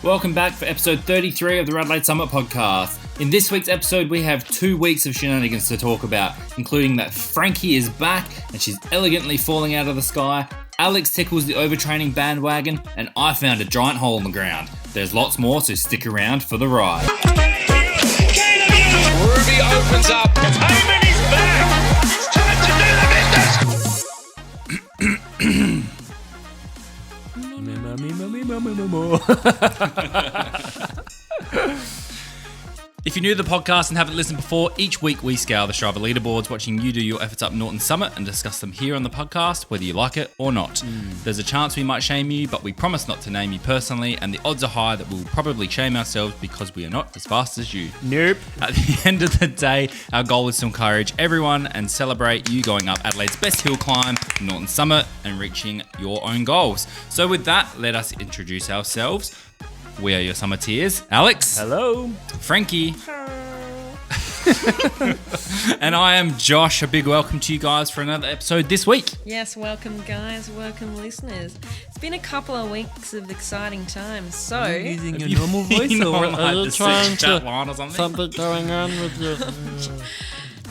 Welcome back for episode 33 of the RADelaide Summit podcast. In this week's episode, we have 2 weeks of shenanigans to talk about, including that Frankie is back and she's elegantly falling out of the sky, Alex tickles the overtraining bandwagon, and I found a giant hole in the ground. There's lots more, so stick around for the ride. Ruby opens up. Heyman is back. It's time to do the business. If you're new to the podcast and haven't listened before, each week we scour the Jhorrah leaderboards, watching you do your efforts up Norton Summit and discuss them here on the podcast, whether you like it or not. There's a chance we might shame you, but we promise not to name you personally, and the odds are high that we'll probably shame ourselves because we are not as fast as you. Nope. At the end of the day, our goal is to encourage everyone and celebrate you going up Adelaide's best hill climb, Norton Summit, and reaching your own goals. So with that, let us introduce ourselves. We are your summiters. Alex. Hello. Frankie. And I am Josh. A big welcome to you guys for another episode this week. Yes, welcome guys, welcome listeners. It's been a couple of weeks of exciting times, so... Are you using your normal voice or are you trying to something going on with your...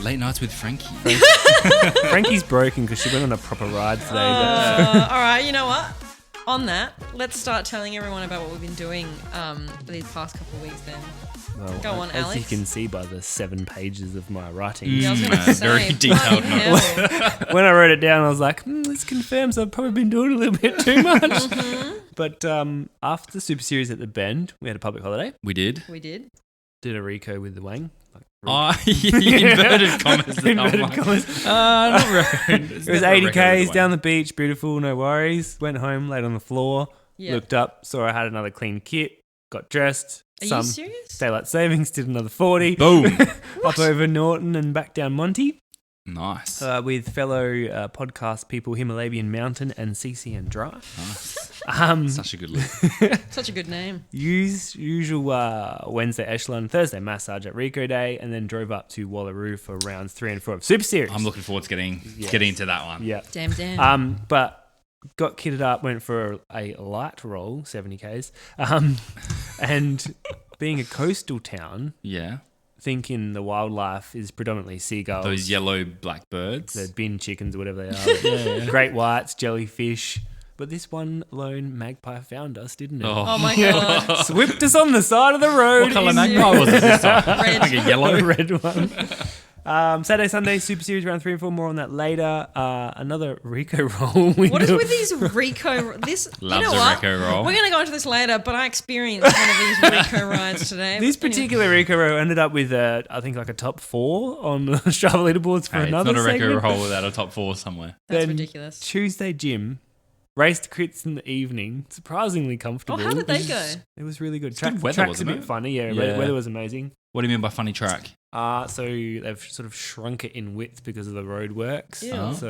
Late nights with Frankie. Frankie's broken because she went on a proper ride today. Alright, you know what? On that, let's start telling everyone about what we've been doing these past couple of weeks then. Well, Go on, as Alex. you can see by the 7 pages of my writing. Yeah, I was gonna say, very detailed bloody notes. hell. When I wrote it down, I was like, this confirms I've probably been doing a little bit too much. But after the Super Series at the Bend, we had a public holiday. We did. We did. Did a Rico with the Wang. Inverted commas. Inverted commas. Not really. It was 80 Ks down the beach, beautiful, no worries. Went home, laid on the floor, Yeah. looked up, saw I had another clean kit, got dressed. Are you serious? Daylight savings, did another 40. Boom. Up over Norton and back down Monty. Nice. With fellow podcast people Himalayan Mountain and CC and Jhorrah. Nice. Such a good look. Such a good name. Usual Wednesday echelon, Thursday massage at Rico Day, and then drove up to Wallaroo for rounds 3 and 4 of Super Series. I'm looking forward to getting into that one. Yeah. Damn. But got kitted up, went for a light roll, 70 Ks, and being a coastal town, Yeah. thinking the wildlife is predominantly seagulls. Those yellow blackbirds. The bin chickens or whatever they are. Great whites, jellyfish. But this one lone magpie found us, didn't it? Oh my god. Swept us on the side of the road. What colour magpie was it this time? Red. Like a yellow? A red one. Saturday, Sunday, Super Series round 3 and 4. More on that later. Another Rico roll. What is with these Rico... Loves you know a what? Rico roll. We're going to go into this later, but I experienced one of these Rico rides today. This Anyway. particular Rico roll ended up with, I think, like a top 4 on the Jhorrah leaderboards for Hey, it's another not a segment. Rico roll without a top 4 somewhere. That's Then ridiculous. Tuesday gym. Raced crits in the evening. Surprisingly comfortable. Oh, how did they go? It was really good. It's good weather, Track's a wasn't bit it? funny. Yeah, Yeah. weather was amazing. What do you mean by funny track? So they've sort of shrunk it in width because of the road works. Yeah. So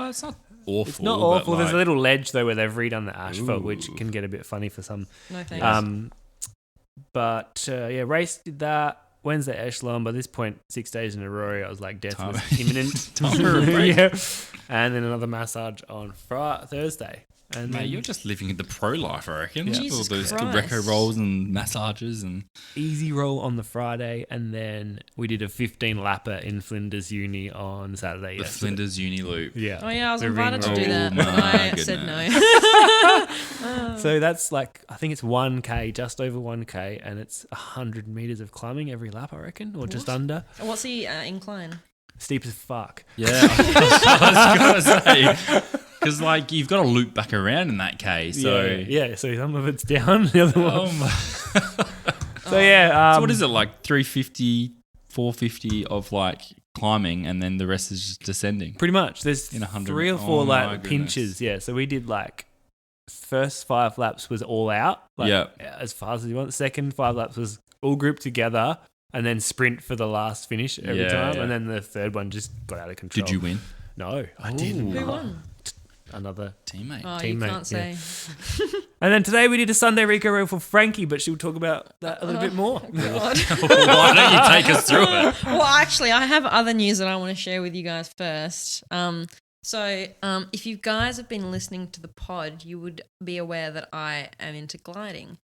It's not awful. it's not but awful. There's like- a little ledge though where they've redone the asphalt, Ooh. which can get a bit funny for some. No thanks. Race did that. Wednesday echelon. By this point, 6 days in a row, I was like, death Time- was imminent. Time for a break. Yeah. And then another massage on Thursday. And Mate, then you're just living the pro life, I reckon. Yeah. All Jesus those good Christ. reco rolls and massages and easy roll on the Friday, and then we did a 15 lapper in Flinders Uni on Saturday. the yesterday. Flinders Uni Loop. Yeah. Oh yeah, I was The invited to ring do roll. that, Oh, but my I said no. So that's like, I think it's 1K, just over 1K, and it's 100 meters of climbing every lap, I reckon, or just What? under. What's the incline? Steep as fuck. Yeah, I was going to say. Because, like, you've got to loop back around in that case. So, yeah, so some of it's down, the other one. Oh my. So yeah. So what is it, like 350, 450 of, like, climbing, and then the rest is just descending? Pretty much. There's In 100 3 or 4 Oh my like goodness. pinches. Yeah, so we did like first 5 laps was all out. Like, Yeah. as fast as you want. Second 5 laps was all grouped together. And then sprint for the last finish every Yeah, time. yeah. And then the third one just got out of control. Did you win? No, I didn't. Who won? Another. Teammate. Oh, you Teammate, can't say. And then today we did a Sunday Rico roll for Frankie, but she'll talk about that a little bit more. God. Why don't you take us through it? Well, actually, I have other news that I want to share with you guys first. So if you guys have been listening to the pod, you would be aware that I am into gliding.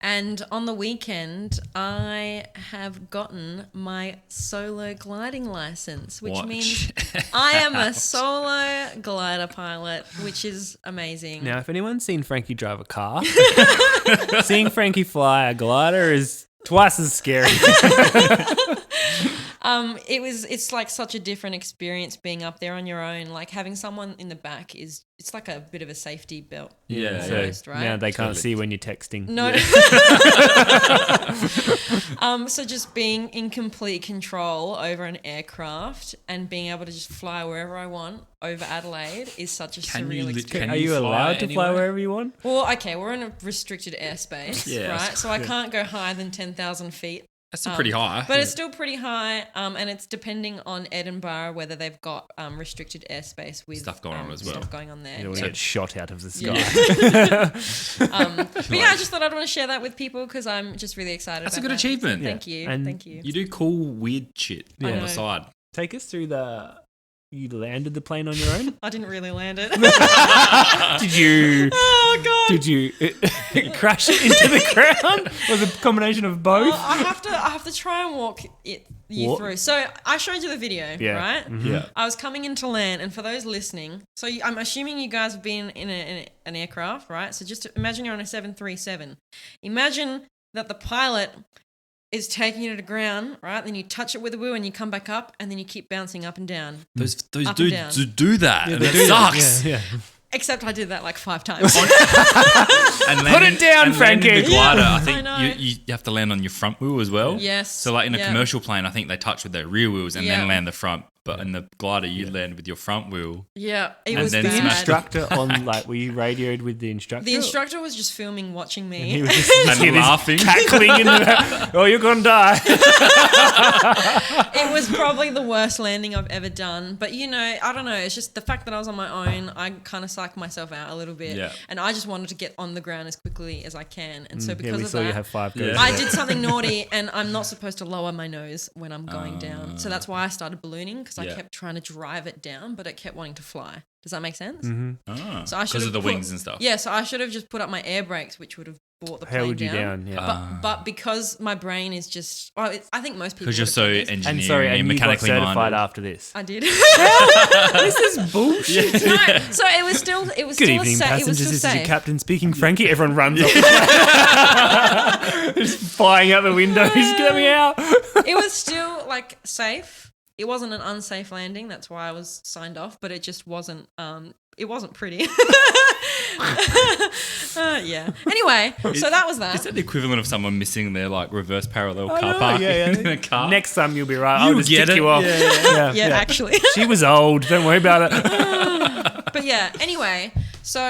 And on the weekend, I have gotten my solo gliding license, which means I am a solo glider pilot, which is amazing. Now, if anyone's seen Frankie drive a car, seeing Frankie fly a glider is twice as scary. It's like such a different experience being up there on your own. Like having someone in the back it's like a bit of a safety belt. Yeah. Almost, right? Now they can't see when you're texting. No. So just being in complete control over an aircraft and being able to just fly wherever I want over Adelaide is such a surreal experience. Are you allowed to fly wherever you want? Well, okay, we're in a restricted airspace, Yeah. right? So I can't go higher than 10,000 feet. That's still pretty high. But it's still pretty high, and it's depending on Edinburgh whether they've got restricted airspace with Stuff going on as well. Stuff going on there. You don't want to get shot out of the sky. But yeah, I just thought I'd want to share that with people because I'm just really excited. That's a about good that. achievement. Thank you. And Thank you. You do cool, weird shit I on know. the side. Take us through you landed the plane on your own? I didn't really land it. Did you? Oh god. Did you crash it into the ground? Was it a combination of both? I have to try and walk you through. So I showed you the video, right? Mm-hmm. Yeah. I was coming into land, and for those listening, so I'm assuming you guys have been in an aircraft, right? So just imagine you're on a 737. Imagine that the pilot is taking you to the ground, right? Then you touch it with a wheel and you come back up, and then you keep bouncing up and down. Those Up and dudes down. do that, and They it do that. sucks. Yeah. Except I did that like 5 times. And Put it down, landing Frankie. the glider, I I think know. you have to land on your front wheel as well. Yes. So like in a Yeah. commercial plane, I think they touch with their rear wheels and Yeah. then land the front. But in the glider, you land with your front wheel. Yeah, it And was then The bad. smash instructor were you radioed with the instructor? The instructor was just filming, watching me. He was just And hear this laughing. cackling in the oh, you're gonna die. It was probably the worst landing I've ever done. But I don't know. It's just the fact that I was on my own. I kind of psyched myself out a little bit. Yeah. And I just wanted to get on the ground as quickly as I can. And so because we of saw you that, have 5 goes. Yeah. I did something naughty, and I'm not supposed to lower my nose when I'm going down. So that's why I started ballooning, because I Yeah. kept trying to drive it down, but it kept wanting to fly. Does that make sense? Ah, So I should because have of the wings and stuff. Yeah, so I should have just put up my air brakes, which would have brought the plane Held you down. down, yeah. But because my brain is just, I think most people. Because you're would so have done this. engineering and sorry, and you got mechanically certified minded. after this. I did. This is bullshit. No, so it was still Good still evening, it was passengers. still This is your safe. captain speaking. Frankie, everyone runs off. Just flying out the window. He's coming out. It was still like safe. It wasn't an unsafe landing. That's why I was signed off. But it just wasn't. It wasn't pretty. Yeah. Anyway, so that was that. Is that the equivalent of someone missing their like reverse parallel I car know, park yeah. in a car? Next time you'll be right. I'll You'll just get tick it. you off. Yeah, Yeah, actually. She was old. Don't worry about it. But yeah, anyway, so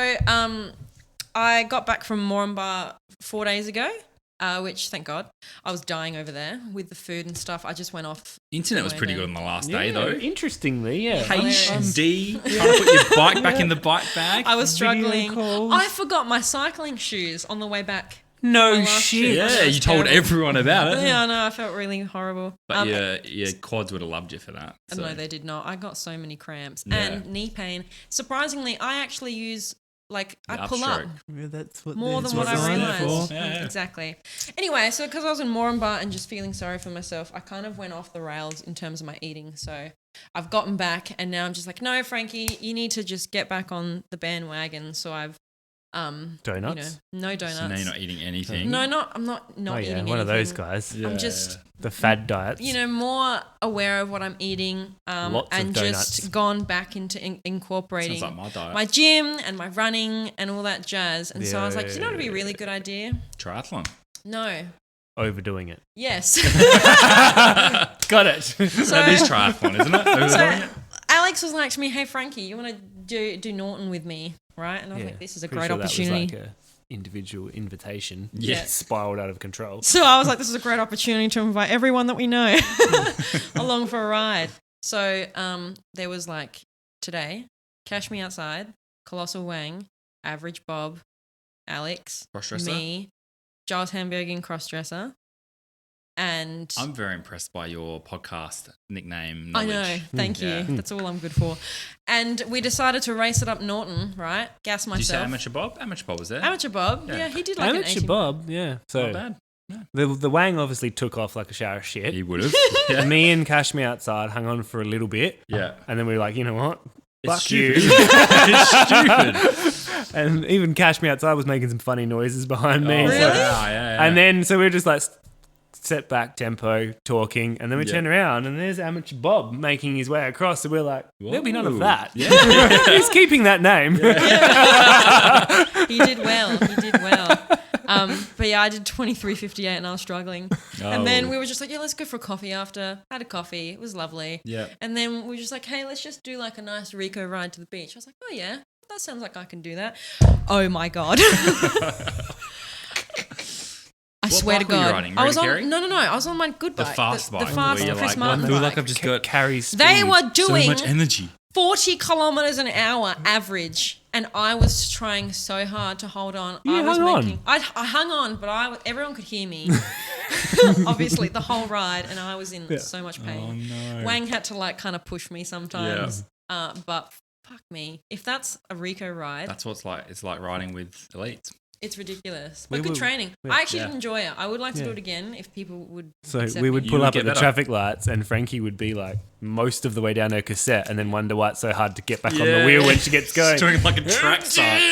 I got back from Moranbah 4 days ago, which thank God. I was dying over there with the food and stuff. I just went off. Internet was pretty good on the last day though. Interestingly, yeah. HD, trying to put your bike back in the bike bag. I was Video struggling. calls. I forgot my cycling shoes on the way back. No My last shit. trip. Yeah, you told terrible. everyone about it. Yeah, I know. I felt really horrible. But your quads would have loved you for that. So. No, they did not. I got so many cramps Yeah. and knee pain. Surprisingly, I actually use I pull up upstroke. Yeah, that's what more that's than what what I it's realized. for. Yeah. Exactly. Anyway, so because I was in Moranbah and just feeling sorry for myself, I kind of went off the rails in terms of my eating. So I've gotten back, and now I'm just like, no, Frankie, you need to just get back on the bandwagon. So I've Donuts? no donuts. So now you're not eating anything. No, I'm not Oh yeah, eating one of those anything. guys. Yeah. I'm just The fad diets. more aware of what I'm eating, Lots of and donuts. just gone back into incorporating Sounds like my diet. my gym and my running and all that jazz. And so I was like, you know, it'd be a Yeah. really good idea. Triathlon. No. Overdoing it. Yes. Got it. So, That is triathlon, isn't it? so Alex was like to me, hey, Frankie, you want to do Norton with me, right? And I was like, this is a Pretty great sure that was opportunity. like a individual invitation. Yes. Spiraled out of control. So I was like, this is a great opportunity to invite everyone that we know along for a ride. So there was like today, Cash Me Outside, Colossal Wang, Average Bob, Alex, Crossdresser? me, Giles Hamburg and Crossdresser, And I'm very impressed by your podcast nickname I knowledge. know. Thank you. That's all I'm good for. And we decided to race it up Norton, right? Gas Did you say myself. Amateur Bob? Amateur Bob was there. Amateur Bob. Yeah. Yeah, he did like an Amateur 18. Bob, yeah. So Not bad. the Wang obviously took off like a shower of shit. He would have. And me and Cashme outside hung on for a little bit. Yeah. And then we were like, you know what? It's Fuck stupid. you. It's stupid. And even Cashme outside was making some funny noises behind me. Oh, So- Really? yeah. And then, so we were just like set back tempo talking. And then we Yeah. turned around and there's Amateur Bob making his way across. So we're like, there'll be none of Whoa. that. Yeah. He's keeping that name. He did well. He did well. But yeah, I did 23:58 and I was struggling. And then we were just like, yeah, let's go for a coffee after. Had a coffee. It was lovely. Yeah. And then we were just like, hey, let's just do like a nice Rico ride to the beach. I was like, oh yeah, that sounds like I can do that. Oh my God. I swear to bike were you God. riding? I was on Carry? No. I was on my good The bike. fast The bike. fast where you're Chris like, Martin I feel bike. like I've just got Carries They were so doing much energy. 40 kilometers an hour average, and I was trying so hard to hold on. You I was hung on. making. I hung on, but everyone could hear me. Obviously, the whole ride, and I was in so much pain. Oh no. Wang had to like kind of push me sometimes. But fuck me, if that's a Rico ride, That's what it's like. It's like riding with elites. it's ridiculous. We But good were- training. yeah. I actually Yeah. did enjoy it. I would like to do Yeah. it again if people would. So accept we would me. pull would up get at the better. traffic lights and Frankie would be like most of the way down her cassette and then wonder why it's so hard to get back on the wheel when she gets going. Doing like a track start.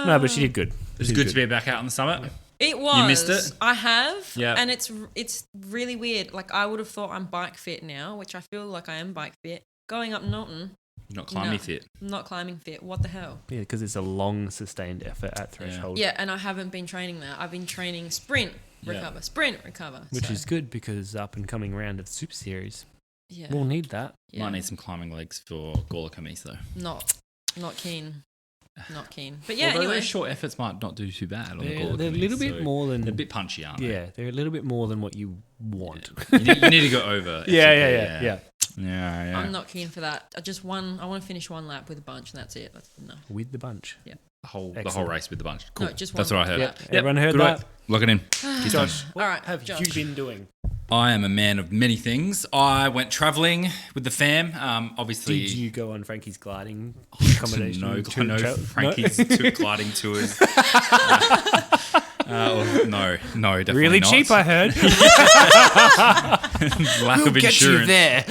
No, but she did good. It's good to be back out on the summit. It was. missed it? I have. Yeah. And it's really weird. Like I would have thought I'm bike fit now, which I feel like I am bike fit. Going up Norton, You're not climbing No. fit. I'm not climbing fit. What the hell? Yeah, because it's a long sustained effort at threshold. Yeah, and I haven't been training that. I've been training sprint, Yeah. recover, sprint, recover. Which So, is good because up and coming round of the Super Series, yeah, we'll need that. yeah. Might need some climbing legs for Gawler Camise though. Not keen. Not keen. But yeah, Although anyway. those short efforts might not do too bad on the They're, Gawler they're a Camise, little bit so more than they're a bit punchy, aren't they? yeah, they're a little bit more than what you want. You need to go over. Yeah. Yeah. I'm not keen for that. I want to finish one lap with a bunch and that's it. That's enough. With the bunch. The whole Excellent. race with the bunch. Cool. No, just That's one. what I heard. Yep. Everyone heard Good that? work. Lock it in. Josh, what All right, have Josh. you been doing? I am a man of many things. I went travelling with the fam. Obviously, Did you go on Frankie's gliding no, accommodation? no, Frankie's took gliding tours. No, definitely Really not. cheap, I heard. Lack of insurance. there.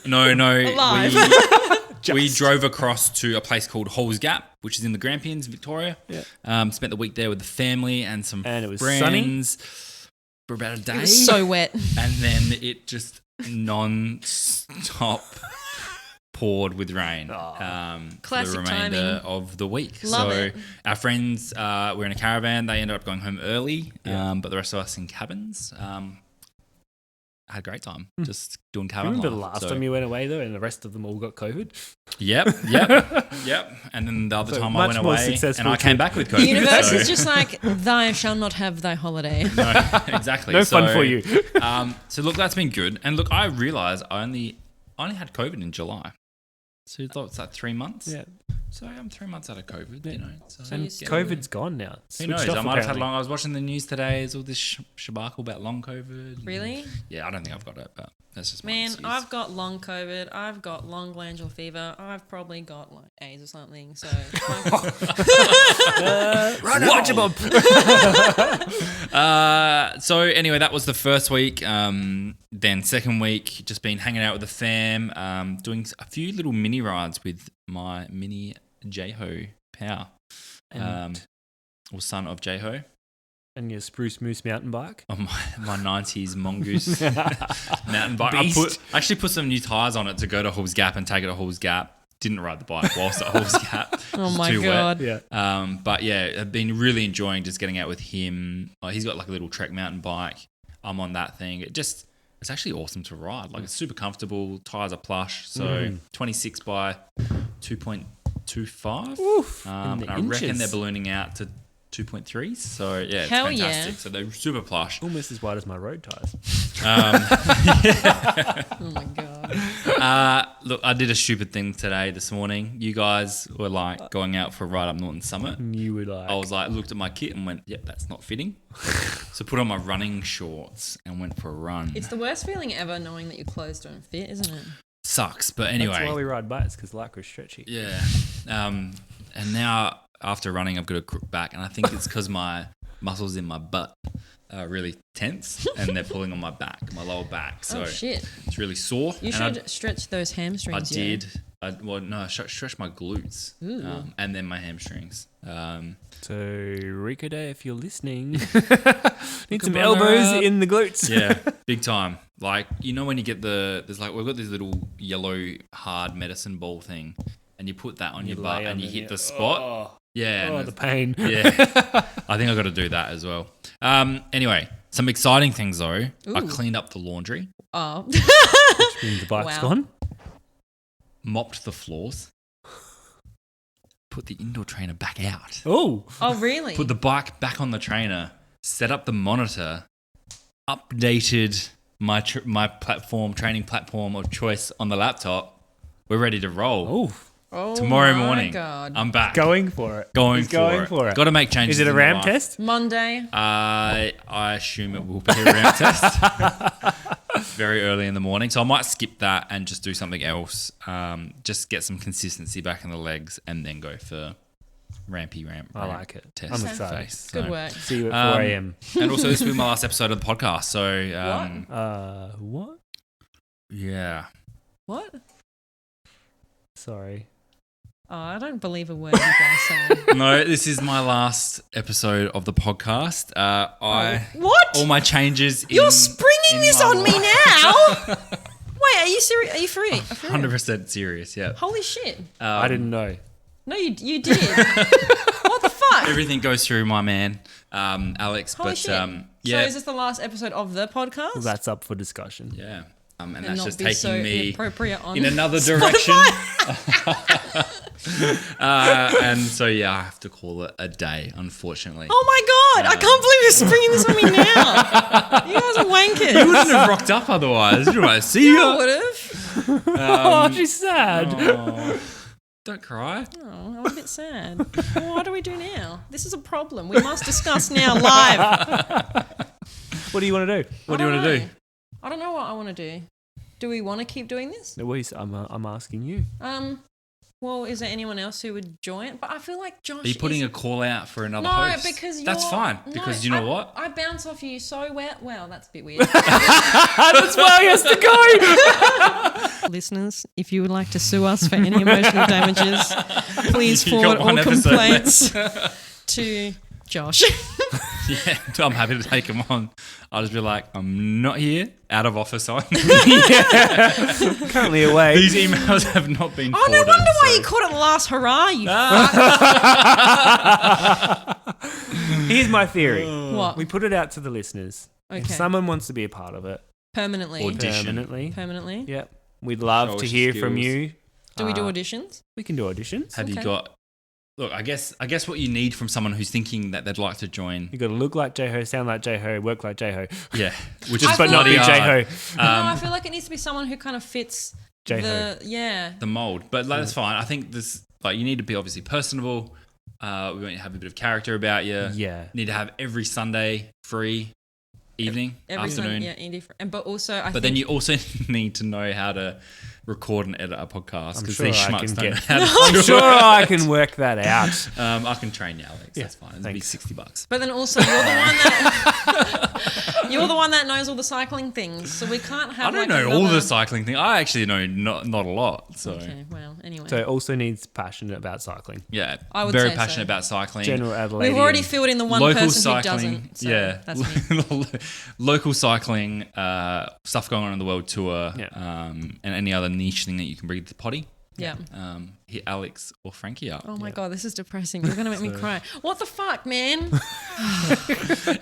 No. Alive. We drove across to a place called Halls Gap, which is in the Grampians, Victoria. Yeah. Spent the week there with the family and some And it was friends for about a day. It was so wet. And then it just non-stop poured with rain for Classic the remainder timing. of the week. Love so it. our friends were in a caravan. They ended up going home early, but the rest of us in cabins. Had a great time just doing You cabin remember the life. last So- time you went away though, and the rest of them all got COVID? Yep. And then the other So time I much went more away successful and I came trip. back with The COVID. universe so- is just like, thou shall not have thy holiday. No, exactly. No fun for you. So look, that's been good. And look, I realised I only had COVID in July. So it's like 3 months. Yeah. So I'm 3 months out of COVID, Yeah. you know. So And Jeez. COVID's gone now. who knows? Switched off, I might have had apparently. long. I was watching the news today. There's all this shabacle about long COVID. Really? Yeah, I don't think I've got it, but that's just my Man, excuse. I've got long COVID. I've got long glandular fever. I've probably got like AIDS or something. So Run over, Bob. So anyway, that was the first week. Then second week, just been hanging out with the fam, doing a few little mini rides with my mini Jhorrah Power, or son of Jhorrah, And your Spruce Moose mountain bike. on my 90s mongoose mountain bike. Beast. I actually put some new tires on it to go to Halls Gap and take it to Halls Gap. Didn't ride the bike whilst at Halls Gap. oh It's my too wet. god. Yeah. But yeah, I've been really enjoying just getting out with him. He's got like a little Trek mountain bike. I'm on that thing. It's actually awesome to ride. Like it's super comfortable. Tires are plush. So 26 by 2.25. Oof. And In the I reckon inches. they're ballooning out to 2.3s. So yeah, it's Hell fantastic. yeah. So they're super plush. Almost as wide as my road tires. Oh my god. Look, I did a stupid thing this morning. You guys were like going out for a ride up Norton Summit. You were like... I was like, looked at my kit and went, yep, that's not fitting. So put on my running shorts and went for a run. It's the worst feeling ever knowing that your clothes don't fit, isn't it? Sucks, but anyway. That's why we ride bikes, because Lycra's stretchy. Yeah. And now after running, I've got a crook back, and I think it's because my muscles in my butt are really tense and they're pulling on my back, my lower back. So shit. It's really sore. You should stretch those hamstrings. I did. I stretched my glutes and then my hamstrings. So, Rico Day, if you're listening, need some elbows in the glutes. Yeah, big time. Like, you know when you get we've got this little yellow hard medicine ball thing, and you put that on your butt and you hit the spot. Oh. Yeah. Oh, the pain. Yeah. I think I got to do that as well. Anyway, some exciting things though. Ooh. I cleaned up the laundry. Oh. Which means the bike's gone. Mopped the floors. Put the indoor trainer back out. Oh. Oh, really? Put the bike back on the trainer. Set up the monitor. Updated my training platform of choice on the laptop. We're ready to roll. Oh. Tomorrow my morning, God. I'm back. Going for it. Going He's for it. Got to make changes. Is it a in my RAM life. test? Monday. I assume it will be a RAM test. Very early in the morning. So I might skip that and just do something else. Just get some consistency back in the legs and then go for ramp I like it. test. I'm excited. Face. Good So, work. See you at 4 a.m. And also this will be my last episode of the podcast. So What? yeah. What? Sorry. Oh, I don't believe a word you guys say. No, this is my last episode of the podcast. What? All my changes. You're springing this on me now? Wait, are you serious? Are you for real? 100% serious. Yeah. Holy shit. I didn't know. No, you did. What the fuck? Everything goes through my man, Alex. Holy but shit. yeah, So is this the last episode of the podcast? Well, that's up for discussion. yeah. And and that's not just be taking so me inappropriate on in another direction. And so yeah, I have to call it a day, unfortunately. Oh my God, I can't believe you're springing this on me now. You guys are wankers. You wouldn't have rocked up otherwise. You might see I you. would have. Oh, she's sad. Oh, don't cry. Oh, I'm a bit sad. Well, what do we do now? This is a problem. We must discuss now live. What do you want to do? What do you want to do? I don't know what I want to do. Do we want to keep doing this? No, I'm asking you. Well, is there anyone else who would join? But I feel like Josh. Are you putting a call out for another no, host? because that's fine. Because you know what? I bounce off you so well. Well, that's a bit weird. That's where he has to go. Listeners, if you would like to sue us for any emotional damages, please You got forward one all episode complaints to Josh. Yeah, I'm happy to take him on. I'll just be like, I'm not here, out of office on. Currently away. These emails have not been Oh, forwarded. no wonder why so- you called it last hurrah, you Here's my theory. What? We put it out to the listeners. If Okay. someone wants to be a part of it, Permanently. Audition. permanently, Yeah. yep. We'd love Show to us hear your from skills. you. Do we do auditions? We can do auditions. Have you Okay. got... Look, I guess what you need from someone who's thinking that they'd like to join... You got to look like J-Ho, sound like J-Ho, work like J-Ho. Yeah. Which I is feel But not be like- J-Ho. No, I feel like it needs to be someone who kind of fits J-Ho. the mold. But that's fine. I think this... Like, you need to be obviously personable. We want you to have a bit of character about you. Yeah. You need to have every Sunday free evening, every afternoon. Sunday, yeah, and but also I But think then you also need to know how to record and edit a podcast I'm because sure these I schmucks can don't know get. how to I'm do sure it. I can work that out. I can train you, Alex. Yeah, That's fine. It'll be thanks. $60. But then also you're the one that you're the one that knows all the cycling things, so we can't have. I don't like know all another- the cycling thing. I actually know not a lot. So Okay, well, anyway, So it also needs passionate about cycling. yeah, I would very say passionate so. about cycling. General Adelaide. we've already filled in the one Local person who cycling, doesn't. So yeah, that's me. local cycling, stuff going on in the world tour, Yeah. and any other niche thing that you can bring to the potty. Yeah. Hit Alex or Frankie up. Oh my God, this is depressing. You're gonna make me cry. What the fuck, man?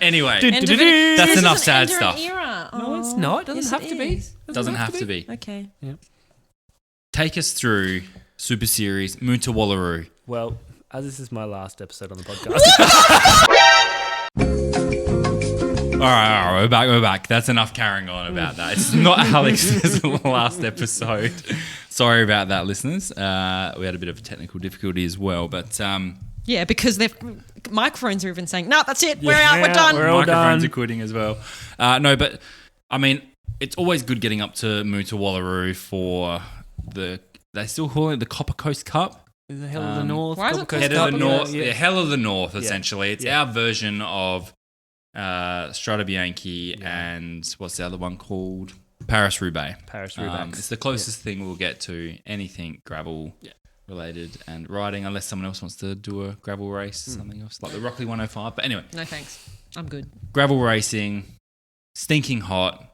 Anyway, Dude, End of Do-do-do. it. That's This enough is an sad end of an stuff. Era. No, it's Oh, not. Doesn't yes, have it to be. is. doesn't have to be. Okay. Take us through Super Series Moonta Wallaroo. Well, as this is my last episode on the podcast. All right, we're back. That's enough carrying on about that. It's not Alex's last episode. Sorry about that, listeners. We had a bit of a technical difficulty as well, but Yeah, because their microphones are even saying, "No, that's it. We're out. We're done." We're all microphones done. are quitting as well. No, but I mean, it's always good getting up to Moota Wallaroo for they still call it the Copper Coast Cup. The Hell of the North. why is it Copper Coast Head Cup, of the North, yeah. yeah, Hell of the North, essentially. It's Yeah. our version of Strada Bianchi and what's the other one called? Paris-Roubaix. Paris-Roubaix. It's the closest thing we'll get to anything gravel related and riding, unless someone else wants to do a gravel race, something else, like the Rockley 105. But anyway, No thanks. I'm good. gravel racing, stinking hot,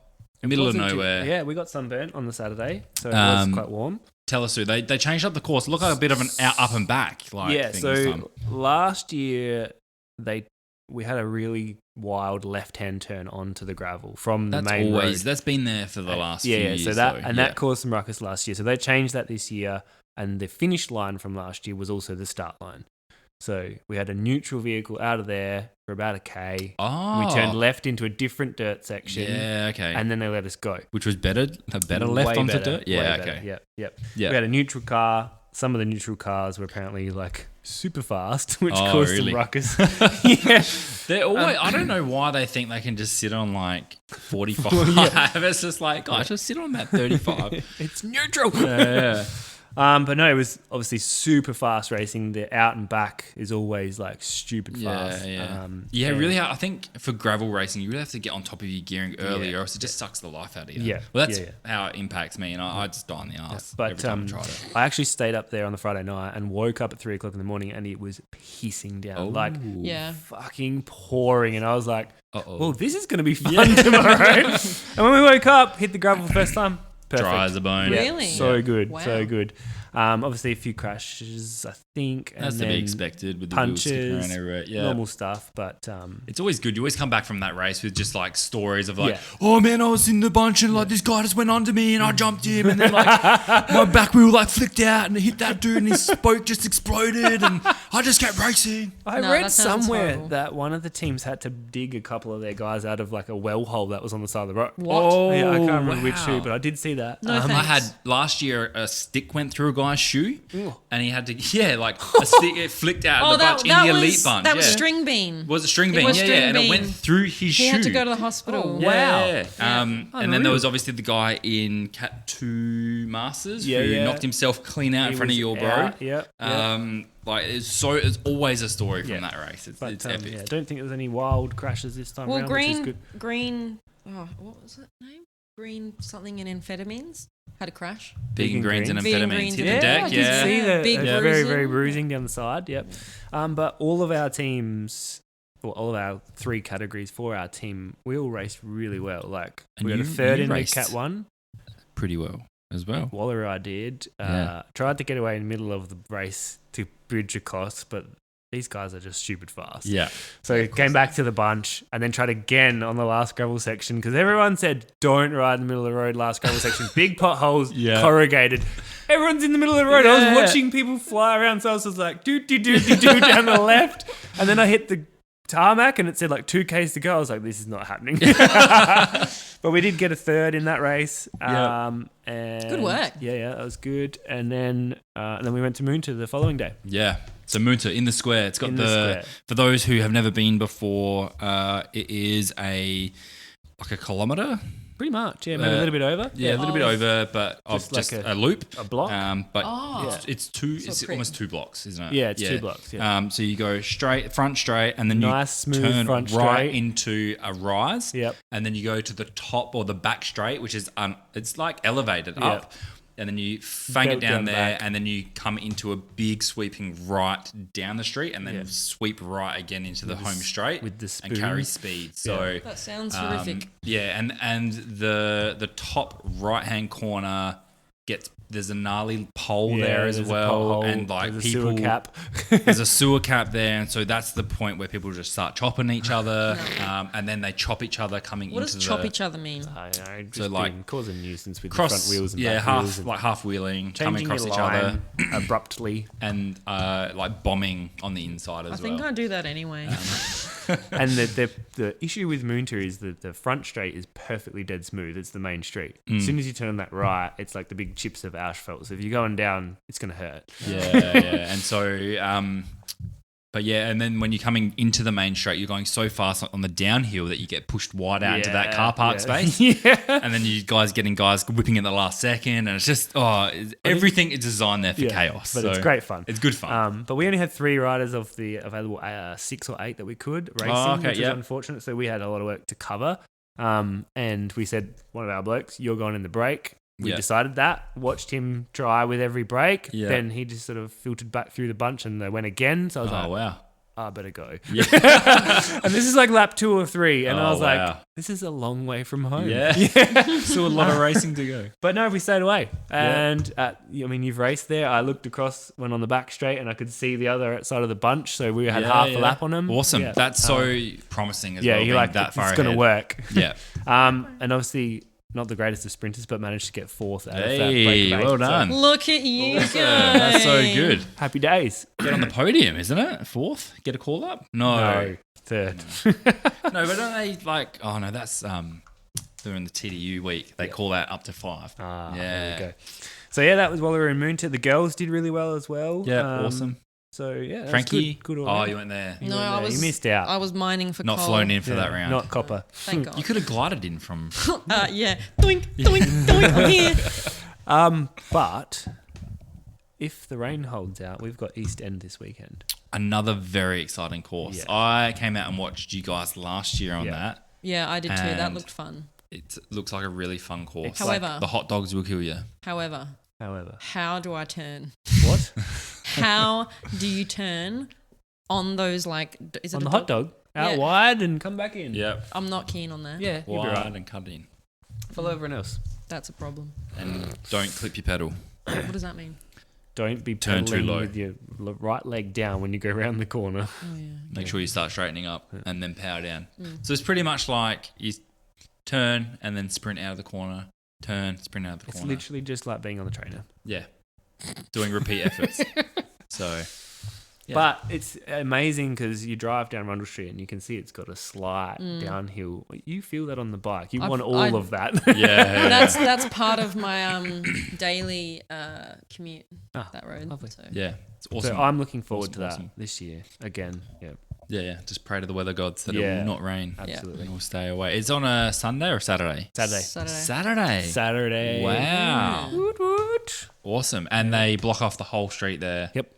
middle of Wasn't too- nowhere. Yeah, we got sunburnt on the Saturday, so it was quite warm. Tell us who. They changed up the course. It looked like a bit of an up and back thing this so time. last year we had a really wild left-hand turn onto the gravel from the That's main road. that's been there for the last few years. So that caused some ruckus last year. So they changed that this year, and the finish line from last year was also the start line. So we had a neutral vehicle out of there for about a K. Oh, We turned left into a different dirt section. Yeah, okay. And then they let us go. Which was better left Way onto better, dirt? Yeah, way okay. better. Yep. Yeah. We had a neutral car. Some of the neutral cars were apparently like super fast, which Oh, caused really? some ruckus. Yeah. They're always, I don't know why they think they can just sit on like 45. It's just like, gosh, just sit on that 35. It's neutral. Yeah. But no, it was obviously super fast racing. The out and back is always like stupid fast. Yeah, and- really. I think for gravel racing, you really have to get on top of your gearing early, Yeah. or else it just sucks the life out of you. Yeah. Well, that's Yeah. how it impacts me, and I just die on the ass But every time I tried it. I actually stayed up there on the Friday night and woke up at 3 o'clock in the morning, and it was pissing down, like Yeah. fucking pouring. And I was like, Uh-oh. well, this is going to be fun tomorrow. And when we woke up, hit the gravel for the first time. Perfect. Dry as a bone. Yeah, Really? So good. Wow. So good. Obviously, a few crashes, I think. And That's to be then expected with the wheels sticking punches, around everywhere. Yeah. normal stuff. But It's always good. You always come back from that race with just like stories of like, Yeah. oh man, I was in the bunch and like this guy just went under me and I jumped him and then like my back wheel like flicked out and it hit that dude and his spoke just exploded and I just kept racing. I No, read that sounds somewhere horrible. that one of the teams had to dig a couple of their guys out of like a well hole that was on the side of the road. What? Oh, Yeah, I can't remember which wow. shoe, but I did see that. No I thanks. had last year a stick went through a guy's shoe Ooh. and he had to, like a stick, it flicked out of Oh, the bunch in the elite was bunch. that was yeah. string bean. Was it string It bean? was Yeah, string and it went bean. through his He shoe. had to go to the hospital. Yeah. Yeah. And then there was obviously the guy in Cat 2 Masters Yeah, who yeah. knocked himself clean out in He front of was your bro. out, yep, yep. Like it's always a story from Yeah. that race. It's But epic. yeah, I don't think there was any wild crashes this time Well, around, which is good. green. Oh, what was that name? Green something in amphetamines had a crash. Vegan greens and Vegan amphetamines greens hit and the deck. I did Yeah. see that. Big Very, bruising. very bruising down the side. Yep. But all of our teams, well, all of our 3 categories for our team, we all raced really well. Like And we got a you- third you in the raced Cat 1. Pretty well as well. Waller I did. Yeah. Tried to get away in the middle of the race to bridge across, but these guys are just stupid fast. Yeah. So came back to the bunch and then tried again on the last gravel section because everyone said don't ride in the middle of the road last gravel section. Big potholes, Yeah. corrugated. Everyone's in the middle of the road. I Yeah. was watching people fly around, so I was just like do down the left, and then I hit the tarmac and it said like 2Ks to go. I was like, this is not happening. But we did get a third in that race. And Good work. Yeah, that was good. And then we went to Moonta the following day. Yeah. So Moonta in the square. It's got In the square. for those who have never been before, it is a kilometre. Pretty much, yeah, maybe a little bit over. Yeah, a little bit over, but Just of just like a loop. a block. But Oh. it's two. So It's pretty. almost 2 blocks, isn't it? Yeah, it's 2 blocks, yeah. So you go front straight, and then Nice, you smooth turn front right straight. into a rise. Yep. And then you go to the top or the back straight, which is it's like elevated Yep. up. And then you fang it Belt down down there, back. and then you come into a big sweeping right down the street, and then Yeah. sweep right again into the home straight with the and carry spoon. speed. So That sounds horrific. yeah, and the top right hand corner there's a gnarly pole there as there's a well, pole, and like there's a people sewer cap. there's a sewer cap there, and so that's the point where people just start chopping each other, and then they chop each other coming What into does chop each other mean? I know, just So, like, cause a nuisance with cross the front wheels and yeah, back wheels. half wheeling, coming Changing across your each other, line abruptly. and like bombing on the inside as I well. think I do that anyway. And the issue with Moonta is that the front straight is perfectly dead smooth. It's the main street. As soon as you turn that right, it's like the big chips of asphalt. So if you're going down, it's going to hurt. Yeah. And so, but yeah, and then when you're coming into the main straight, you're going so fast on the downhill that you get pushed wide out into that car park space. And then you guys whipping in the last second, and it's just everything is designed there for chaos. But so it's great fun. It's good fun. But we only had 3 riders of the available 6 or 8 that we could racing, which was unfortunate. So we had a lot of work to cover. And we said, one of our blokes, you're going in the break. We decided that, watched him try with every break. Then he just sort of filtered back through the bunch and they went again. So I was wow. I better go. Yeah. And this is like lap 2 or 3. And I was like, this is a long way from home. Yeah. Still a lot of racing to go. But no, we stayed away. And you've raced there. I looked across, went on the back straight, and I could see the other side of the bunch. So we had half a lap on them. Awesome. Yeah. That's so promising as well. You're like, that far it's going to work. Yeah. And obviously, not the greatest of sprinters, but managed to get 4th out of that break of 8. Well done. Look at you guys. That's so good. Happy days. Get on the podium, isn't it? 4th? Get a call up? No. 3rd. No, but don't they like? Oh no, that's during the TDU week. They call that up to 5. There we go. So that was while we were in Moonta. The girls did really well as well. Yeah, awesome. So that Frankie, good all around. you went there. No, I was. You missed out. I was mining for Not coal. flown in for that round. Not copper. Thank God. You could have glided in from. Yeah. Doink, doink, doink. I'm here. But if the rain holds out, we've got East End this weekend. Another very exciting course. Yeah. I came out and watched you guys last year on that. Yeah, I did too. That And looked fun. It looks like a really fun course. However, the hot dogs will kill you. However, how do I turn? What? How do you turn on those is it on a the hot dog? Out wide and come back in. Yep. I'm not keen on that. Yeah, you'll be Wide right. and cut in. Follow everyone else. That's a problem. And don't clip your pedal. What does that mean? Don't be Turn too pedaling low. with your right leg down when you go around the corner. Oh yeah. Make sure you start straightening up and then power down. So it's pretty much like you turn and then sprint out of the corner. Turn, sprint out of the It's corner. literally just like being on the trainer. Yeah. Doing repeat efforts. So. Yeah. But it's amazing because you drive down Rundle Street and you can see it's got a slight downhill. You feel that on the bike. You want all of that. Yeah. That's part of my daily commute. That road. lovely. So. Yeah. It's awesome. So I'm looking forward to that Awesome. this year again. Yeah, Yeah. Just pray to the weather gods that it will not rain. absolutely. And we'll stay away. It's on a Sunday or Saturday? Saturday. Wow. Woot woot. Awesome. And they block off the whole street there. Yep.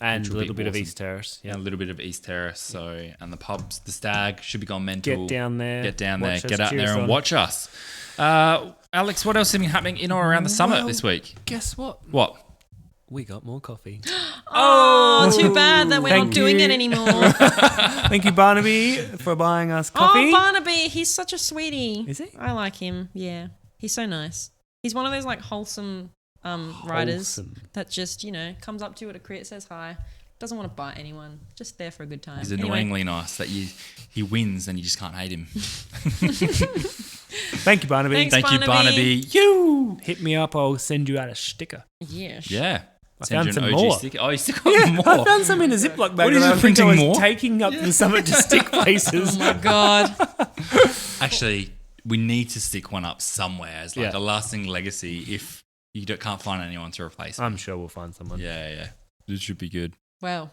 And Which a will be little bit of awesome. East Terrace. And a little bit of East Terrace. So, and the pubs, the Stag should be gone mental. Get down there. Get down there. Watch us, Get out cheer there us and on. watch us. Alex, what else has been happening in or around the summit this week? Guess what? What? We got more coffee. Oh, too bad that we're Thank not doing you. it anymore. Thank you, Barnaby, for buying us coffee. Oh, Barnaby, he's such a sweetie. Is he? I like him. Yeah, he's so nice. He's one of those wholesome riders Wholesome. that just comes up to you at a crit, says hi, doesn't want to bite anyone, just there for a good time. He's Anyway. annoyingly nice that he wins and you just can't hate him. Thank you, Barnaby. Thanks, Thank you, Barnaby. Barnaby. You. Hit me up. I'll send you out a sticker. Yes. Yeah. I Send found you an some OG more. sticker. Oh, you still got more. I found some in a Ziploc bag. What is and it, I think printing I was more? taking up the summit to stick places. Oh my god. Actually, we need to stick one up somewhere as like Yeah. a lasting legacy if you can't find anyone to replace it. I'm sure we'll find someone. Yeah. This should be good. Well,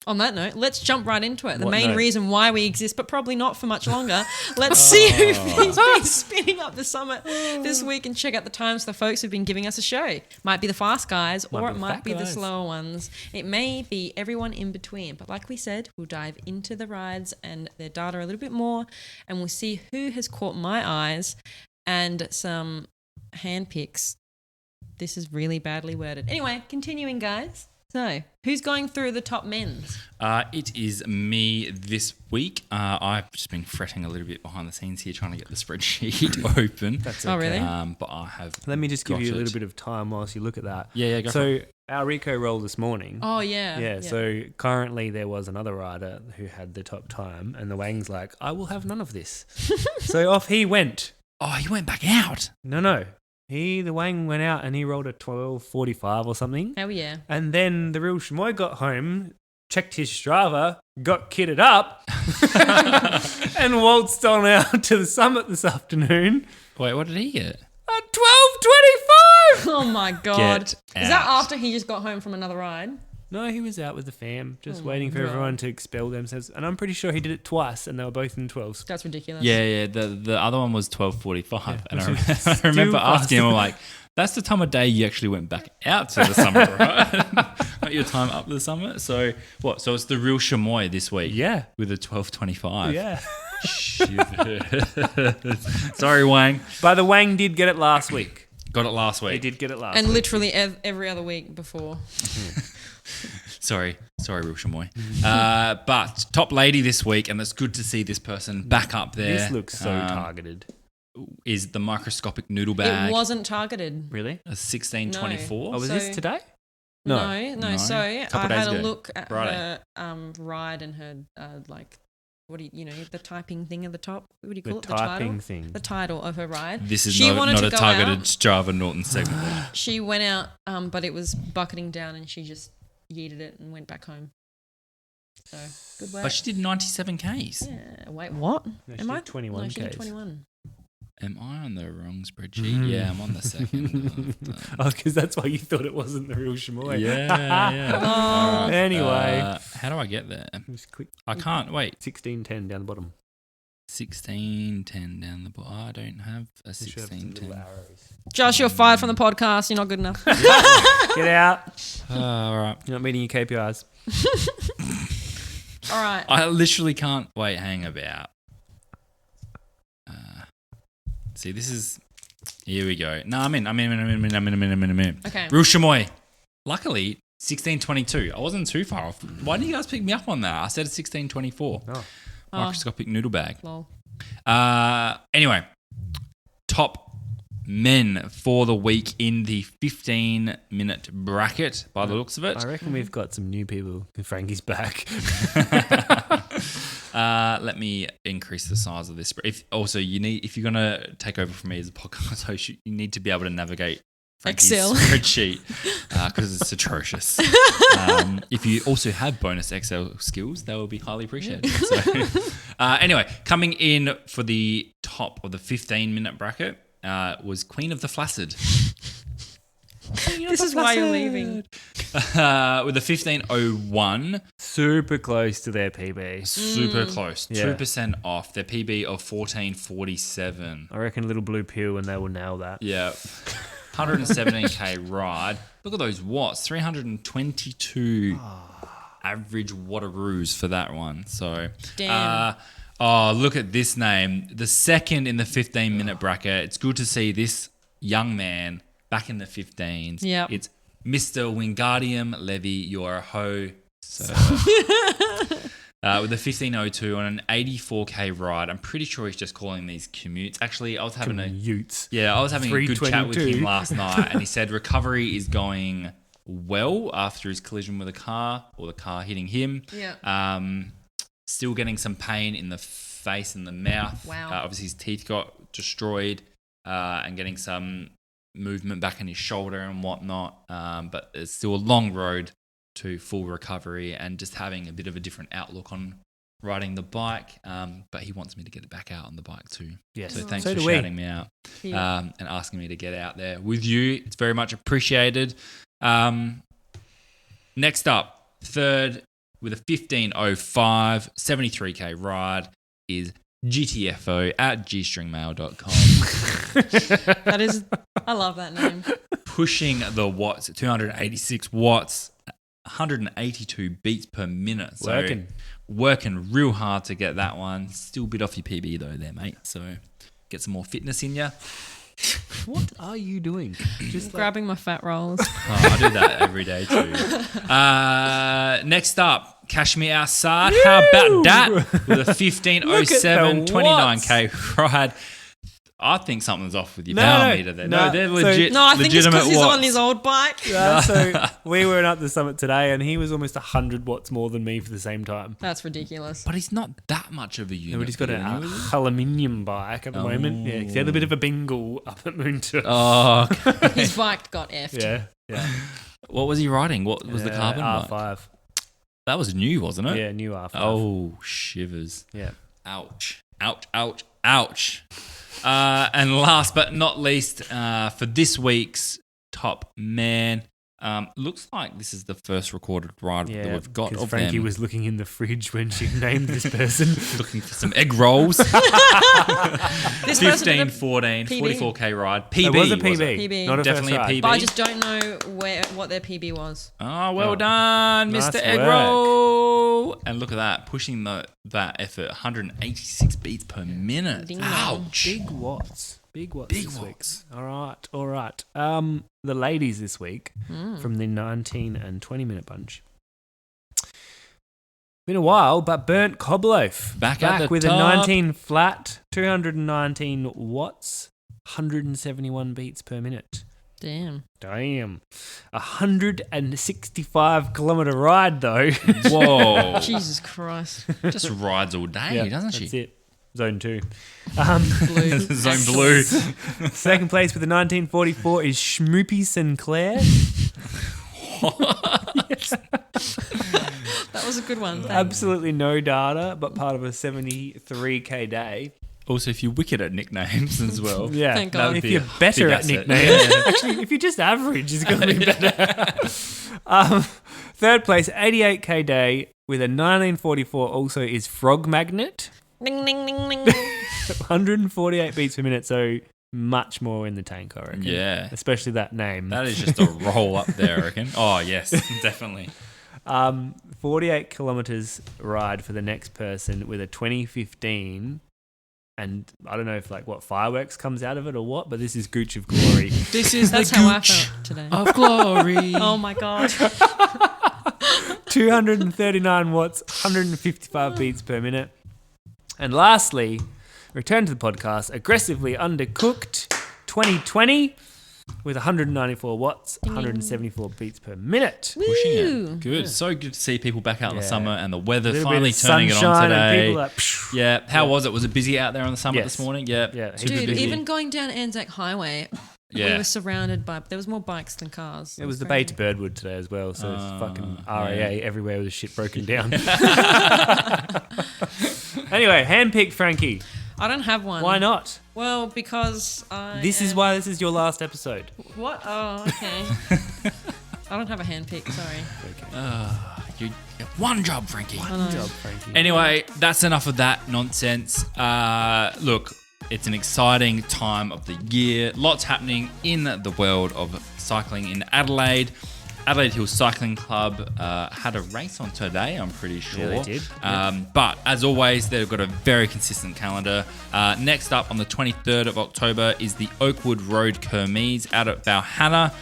on that note, let's jump right into it. The What main note? reason why we exist, but probably not for much longer. Let's see who's been spinning up the summit this week and check out the times for the folks who've been giving us a show. Might be the fast guys or be it the might fat be the guys. slower ones. It may be everyone in between. But like we said, we'll dive into the rides and their data a little bit more and we'll see who has caught my eyes and some handpicks. This is really badly worded. Anyway, continuing, guys. So, who's going through the top men's? It is me this week. I've just been fretting a little bit behind the scenes here trying to get the spreadsheet open. That's Oh, okay. really? But I have. Let me just give got you a it. little bit of time whilst you look at that. Yeah, go for So our Rico roll this morning. Oh, yeah. Yeah, so currently there was another rider who had the top time, and the Wang's like, I will have none of this. So off he went. Oh, you went back out. No. The Wang went out and he rolled a 12:45 or something. Oh, yeah. And then the real Shmoy got home, checked his Strava, got kitted up, and waltzed on out to the summit this afternoon. Wait, what did he get? At 12:25. Oh my god! Get Is that out. after he just got home from another ride? No, he was out with the fam, just Oh my waiting for God. everyone to expel themselves. And I'm pretty sure he did it twice, and they were both in 12s. That's ridiculous. Yeah. The other one was 12:45, and which is I remember still asking him, faster. I'm like, "That's the time of day you actually went back out to the summit, right? Not your time up the summit." So what? So it's the real chamois this week. Yeah. with a 12:25. Yeah. Sorry, Wang. But the Wang did get it last week. Got it last week. He did get it last And week. literally every other week before. Sorry, real chamois. But top lady this week, and it's good to see this person back up there. This looks so targeted. Is the microscopic noodle bag It wasn't targeted. Really? a 1624? Oh, was So- this today? No. No. So I Couple days had a ago. look at Friday. her ride and her what do you know, the typing thing at the top. What do you The call it? The typing title. thing. The title of her ride. This is She not wanted to a go targeted out. Strava Norton segment. She went out, but it was bucketing down, and she just yeeted it and went back home. So good work. But she did 97 Ks. Yeah. Wait, what? No, she Am did I 21 No, she did Ks. 21. Am I on the wrong spreadsheet? Yeah, I'm on the second. Oh, because that's why you thought it wasn't the real chamois. Yeah. Oh. All right. Anyway. How do I get there? Just click I can't. Wait. 1610 down the bottom. 1610 down the bottom. I don't have a You should have some little 1610. arrows. Josh, you're fired from the podcast. You're not good enough. Get out. All right. You're not meeting your KPIs. All right. I literally can't wait. Hang about. See, this is. Here we go. No, I'm in. Okay. Real chamois. Luckily, 1622. I wasn't too far off. Why didn't you guys pick me up on that? I said 1624. Oh. Microscopic noodle bag. Lol. Anyway, top men for the week in the 15-minute bracket, by the looks of it. I reckon we've got some new people. Frankie's back. Let me increase the size of this. If you're gonna take over from me as a podcast host, you need to be able to navigate Frankie's Excel. spreadsheet because it's atrocious. If you also have bonus Excel skills, that will be highly appreciated. So, anyway, coming in for the top of the 15-minute bracket was Queen of the Flaccid. This is why you're leaving. With a 1501, Super close to their PB. super close, Yeah. 2% off their PB of 1447. I reckon Little Blue Pill and they will nail that. Yeah, 117k ride. Look at those watts, 322 average wattaroos for that one. So, Damn. look at this name, the second in the 15-minute bracket. It's good to see this young man back in the 15s. Yep. It's Mr. Wingardium Levy, you're a hoe. So, with a 1502 on an 84k ride. I'm pretty sure he's just calling these commutes. Actually, I was having a Utes. good chat with 322. him last night, and he said recovery is going well after his collision with a car or the car hitting him. Yeah. Still getting some pain in the face and the mouth. Wow. Obviously, his teeth got destroyed, and getting some movement back in his shoulder and whatnot. But it's still a long road to full recovery and just having a bit of a different outlook on riding the bike. But he wants me to get it back out on the bike too. Yes. So thanks So for do we. shouting me out Cute. and asking me to get out there with you. It's very much appreciated. Next up, third with a 1505 73k ride is GTFO at gstringmail.com. That is, I love that name. Pushing the watts at 286 watts, 182 beats per minute. So working real hard to get that one. Still a bit off your PB though there, mate. So get some more fitness in you. What are you doing? Just Grabbing my fat rolls. I do that every day too. Next up, Kashmir Assad. How about that? With a 1507 29k ride. I think something's off with your power meter there. No, they're legit. No, I think it's because he's watts. on his old bike. So we were up the summit today and he was almost 100 watts more than me for the same time. That's ridiculous. But he's not that much of a unit. No, but he's got an isn't he? aluminium bike at the moment. Yeah, he had a bit of a bingle up at Moonton. Oh, okay. His bike got effed. Yeah. What was he riding? What was the carbon bike? R5. That was new, wasn't it? Yeah, new R5. Oh, shivers. Yeah. Ouch. Ouch, ouch, ouch. And last but not least, for this week's top man, looks like this is the first recorded ride that we've got of Frankie them. was looking in the fridge when she named this person. Looking for some egg rolls. This 15, 14, PB. 44k ride. PB. It was a was PB. it? PB. Not a Definitely first a ride. PB. But I just don't know what their PB was. Oh, well done, Nice Mr. Egg work. Roll. And look at that, pushing that effort, 186 beats per minute. Ding Ouch. Big watts. Big watts Big this watts. week. All right. The ladies this week from the 19 and 20 minute bunch. Been a while, but Burnt Cobloaf. Back at the with top. a 19 flat, 219 watts, 171 beats per minute. Damn. 165 kilometre ride though. Whoa. Jesus Christ. Just rides all day, doesn't she? That's it. Zone 2. Blue. Zone blue. Second place with the 1944 is Schmoopy Sinclair. That was a good one. Thanks. Absolutely no data, but part of a 73k day. Also, if you're wicked at nicknames as well. Yeah, Thank God. if be you're a better big at asset. nicknames, actually, if you're just average, it's going to be better. Third place, 88k day with a 1944 also is Frog Magnet. Ding, ding, ding, ding. 148 beats per minute, so much more in the tank, I reckon. Yeah. Especially that name. That is just a roll up there, I reckon. Oh, yes, definitely. 48 kilometers ride for the next person with a 2015. And I don't know if fireworks comes out of it or what, but this is Gooch of Glory. This is That's the how I gooch felt today. of glory. Oh my God. 239 watts, 155 beats per minute. And lastly, return to the podcast, aggressively undercooked 2020 with 194 watts, 174 beats per minute. Pushing Woo. it. Good. So good to see people back out in the Yeah. summer and the weather Little finally bit of turning it on sunshine and today. people Yeah. How was it? Was it busy out there on the summit Yes. this morning? Yeah. Yeah. Super Dude, busy. even going down Anzac Highway, we Yeah. were surrounded by, there was more bikes than cars. It was the bay to Birdwood today as well, so it's fucking RAA everywhere with the shit broken down. Anyway, handpicked Frankie. I don't have one. Why not? Well, because This is why this is your last episode. What? Oh, okay. I don't have a handpick, sorry. You one job, Frankie. Good job, Frankie. Anyway, that's enough of that nonsense. Look, it's an exciting time of the year. Lots happening in the world of cycling in Adelaide. Adelaide Hills Cycling Club had a race on today, I'm pretty sure. they did. But as always, they've got a very consistent calendar. Next up on the 23rd of October is the Oakwood Road Kermes out at Balhanna.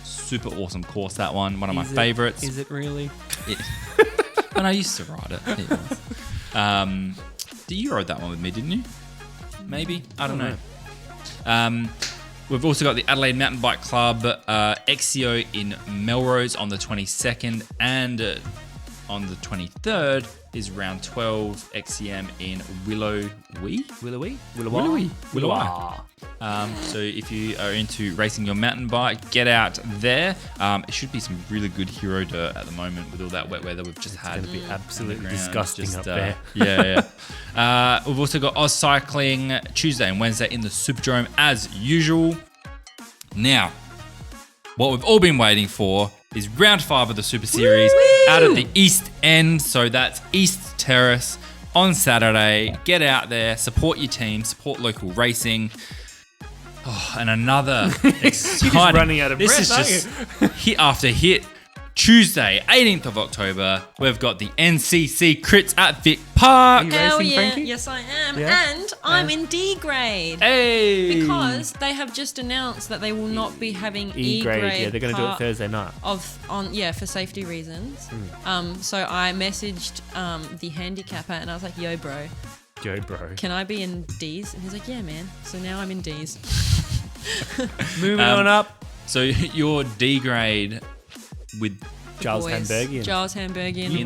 Super awesome course, that one. One of my favourites. Is it really? And I used to ride it. It was. You rode that one with me, didn't you? Maybe? I don't know. We've also got the Adelaide Mountain Bike Club Exio in Melrose on the 22nd, and on the 23rd is round 12 XCM in Willowy. So if you are into racing your mountain bike, get out there. It should be some really good hero dirt at the moment with all that wet weather we've just had. It's going to be absolutely on the ground. disgusting Just, up there. Yeah. We've also got Oz Cycling Tuesday and Wednesday in the Superdome as usual. Now, what we've all been waiting for is round 5 of the Super Series out at the East End. So that's East Terrace on Saturday. Get out there, support your team, support local racing. Oh, and another exciting. You're just running out of this breath, is just hit after hit. Tuesday, 18th of October, we've got the NCC Crits at Vic Park. You Hell racing, yeah. Frankie? Yes, I am. Yeah? And I'm in D grade. Hey! Because they have just announced that they will not be having E grade. Yeah, they're going to do it Thursday night. For safety reasons. So I messaged the handicapper and I was like, "Yo, bro, Joe, bro. can I be in D's?" And he's like, "Yeah, man." So now I'm in D's. Moving on up. So your D grade with Giles Boys. Hamburgian. Giles Hamburgian. You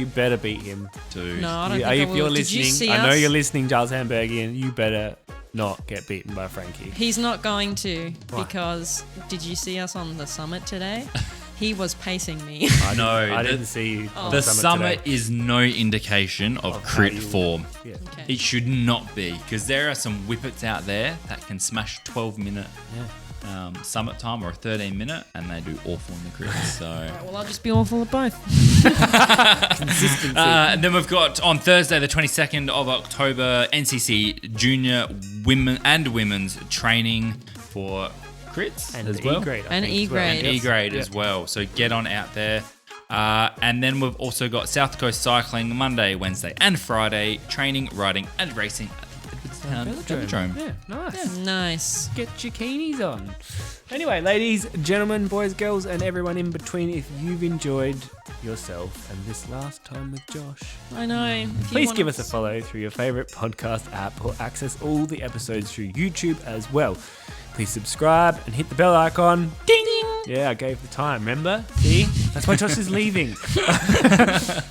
better beat him. two. No, I don't You- think I if will. you're Did you listening, see I know us? you're listening, Giles Hamburgian. You better not get beaten by Frankie. He's not going to Why? because did you see us on the summit today? He was pacing me. No, I didn't see you. on the summer today. is no indication of crit how you- form. Yeah. Okay. It should not be, because there are some whippets out there that can smash 12-minute summit time or a 13-minute, and they do awful in the crits. So. Well, I'll just be awful at both. Consistency. And then we've got on Thursday, the 22nd of October, NCC junior women and women's training for crits and as well. E-grade. I And think, as well. E-grade. And E-grade Yep. as well. So get on out there. And then we've also got South Coast Cycling Monday, Wednesday, and Friday training, riding, and racing at the Edwardstown Velodrome. Yeah, nice. Nice. Get your keenies on. Anyway, ladies, gentlemen, boys, girls, and everyone in between, if you've enjoyed yourself and this last time with Josh, I know. If you please want give us a follow through your favourite podcast app or access all the episodes through YouTube as well. Please subscribe and hit the bell icon. Ding! Yeah, I gave the time, remember? See? That's why Josh is leaving.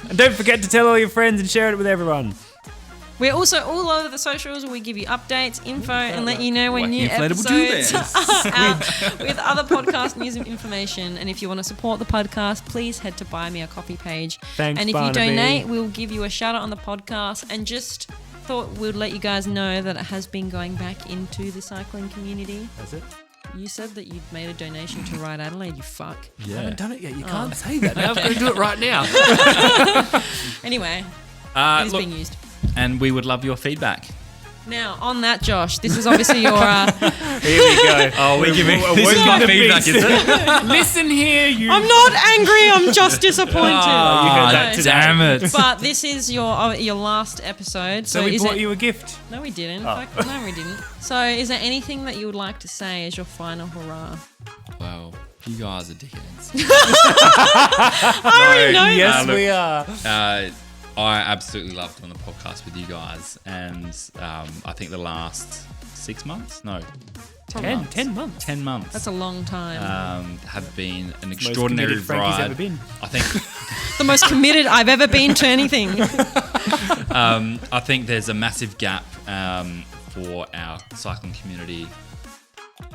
And don't forget to tell all your friends and share it with everyone. We're also all over the socials where we give you updates, info, and let you know when Wacky new inflatable episodes tube are out with other podcast news and information. And if you want to support the podcast, please head to Buy Me a Coffee page. Thanks, and if Barnaby. you donate, we'll give you a shout out on the podcast. And just thought we'd let you guys know that it has been going back into the cycling community. That's it. You said that you'd made a donation to RADelaide, you fuck. I haven't done it yet. You can't say that. Now I'm going to do it right now. Anyway, it is Look, being used. and we would love your feedback. Now, on that, Josh, this is obviously your... Here we go. Oh, we're giving We're this is working my the feedback, beast. is it? Listen here, you. I'm not angry, I'm just disappointed. you heard that today. Damn it. But this is your last episode. So we is bought it... you a gift. No, we didn't. Oh. Fuck, no, we didn't. So is there anything that you would like to say as your final hurrah? Well, you guys are dickheads. I already know Yes, look, we are. I absolutely loved doing the podcast with you guys, and I think the last 6 months, no, 10 months. 10 months, That's a long time. have been an Most extraordinary committed Frankie's ride. ever been. I think The most committed I've ever been to anything. I think there's a massive gap for our cycling community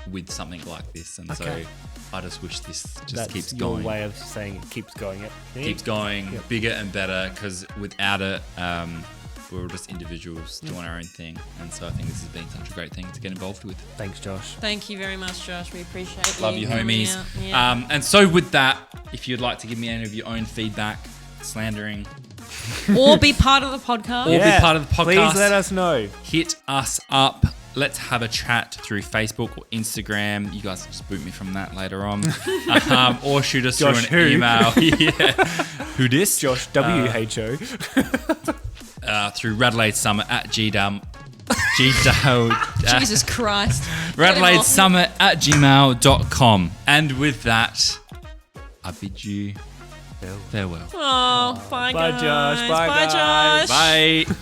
with something like this, and Okay. so I just wish this just That's keeps your going. way of saying it keeps going. Keeps going Yep. bigger and better, because without it, we're just individuals doing our own thing, and so I think this has been such a great thing to get involved with. Thanks, Josh. Thank you very much, Josh. We appreciate Love you, coming homies. out. Yeah. And so with that, if you'd like to give me any of your own feedback, slandering, Or be part of the podcast. Or be part of the podcast. Please let us know. hit us up. Let's have a chat through Facebook or Instagram. You guys can just boot me from that later on. Or shoot us Josh through an who? email. Yeah. Who dis? Josh, WHO. Through Radelaide Summit at gmail. Jesus Christ. Radelaide Summit at gmail.com. And with that, I bid you farewell. Oh, bye, Bye, guys. Josh. Bye, Bye, guys. Josh. Bye.